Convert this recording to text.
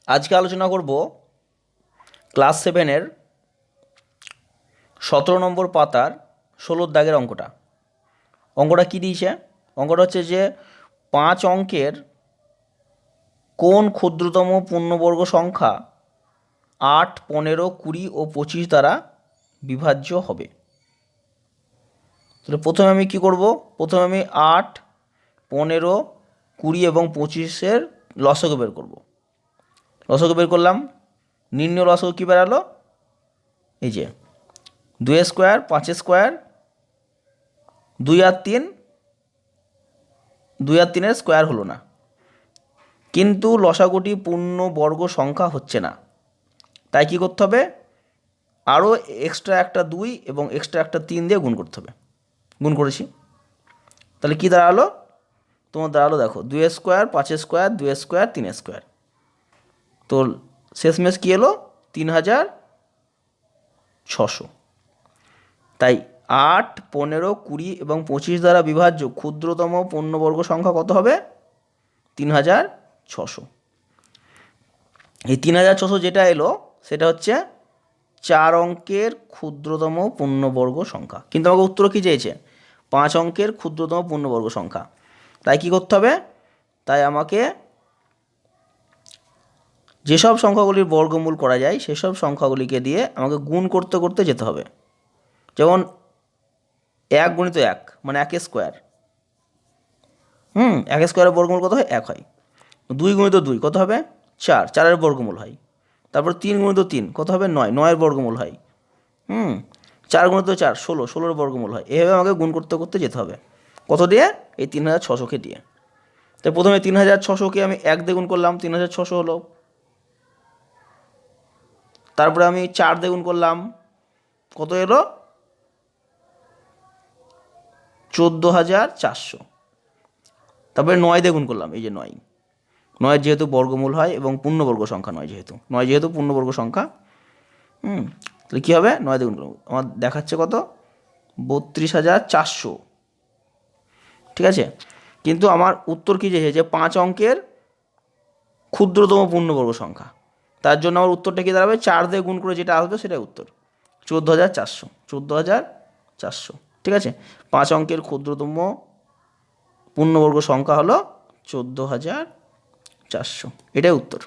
আজকে আলোচনা করব ক্লাস 7-এর 17 নম্বর পাতার 16 দাগের অঙ্কটা। অঙ্কটা কি দিয়েছে? অঙ্কটা হচ্ছে যে 5 অঙ্কের কোন ক্ষুদ্রতম পূর্ণবর্গ সংখ্যা 8, 15, 20 ও 25 দ্বারা বিভাজ্য হবে। তাহলে প্রথমে আমি কি করব? প্রথমে আমি 8, 15, 20 এবং 25-এর লসাগু বের করব। লসাগু বের করলাম। নির্ণয় লসাগু কী বেরালো? এই যে 2 স্কোয়ার, 5 স্কোয়ার, 2 আর 3, 2 আর 3-এর স্কোয়ার হলো না, কিন্তু লসাগুটি পূর্ণবর্গ সংখ্যা হচ্ছে না। তাই কি করতে হবে? আরও এক্সট্রা একটা 2 এবং এক্সট্রা একটা 3 দিয়ে গুণ করতে হবে। গুণ করেছি, তাহলে কি দাঁড়ালো? তোমার দাঁড়ালো, দেখো 2 স্কোয়ার, 5 স্কোয়ার, 2 স্কোয়ার, 3 স্কোয়ার। তো শেষমেশ কী এলো? 3600। তাই 8, 15, 20 এবং 25 দ্বারা বিভাজ্য ক্ষুদ্রতম পূর্ণবর্গ সংখ্যা কত হবে? 3600। এই 3600 যেটা এলো সেটা হচ্ছে 4 অঙ্কের ক্ষুদ্রতম পূর্ণবর্গ সংখ্যা। কিন্তু আমাকে উত্তর কী চেয়েছে? 5 অঙ্কের ক্ষুদ্রতম পূর্ণবর্গ সংখ্যা। তাই কি করতে হবে? তাই আমাকে যেসব সংখ্যাগুলির বর্গমূল করা যায় সেসব সংখ্যাগুলিকে দিয়ে আমাকে গুণ করতে করতে যেতে হবে। যেমন 1 গুণিত 1 মানে 1 স্কোয়ার। 1 স্কোয়ারের বর্গমূল কত হয়? 1 হয়। 2 গুণিত 2 কত হবে? 4, 4-এর বর্গমূল হয়। তারপর 3 গুণিত 3 কত হবে? 9, 9-এর বর্গমূল হয়। 4 গুণিত 4 16, 16-এর বর্গমূল হয়। এভাবে আমাকে গুণ করতে করতে যেতে হবে। কত দিয়ে? এই 3600কে দিয়ে। তাই প্রথমে 3600কে আমি 1 দিয়ে গুণ করলাম, 3600 হলো। তারপরে আমি 4 দিয়ে গুণ করলাম, কত এলো? 14400। তারপরে 9 দিয়ে গুণ করলাম, এই যে 9, 9 যেহেতু বর্গমূল হয় এবং পূর্ণবর্গ সংখ্যা, 9 যেহেতু পূর্ণবর্গ সংখ্যা, তাহলে কী হবে? 9 দিয়ে গুণ করলাম, আমার দেখাচ্ছে কত? 32400। ঠিক আছে, কিন্তু আমার উত্তর কী চেয়েছে? যে 5 অঙ্কের ক্ষুদ্রতম পূর্ণবর্গ সংখ্যা। তার জন্য আমার উত্তরটা কী দাঁড়াবে? 4 দিয়ে গুণ করে যেটা আসবে সেটাই উত্তর, 14400। 14400, ঠিক আছে। 5 অঙ্কের ক্ষুদ্রতম পূর্ণবর্গ সংখ্যা হলো 14400, এটাই উত্তর।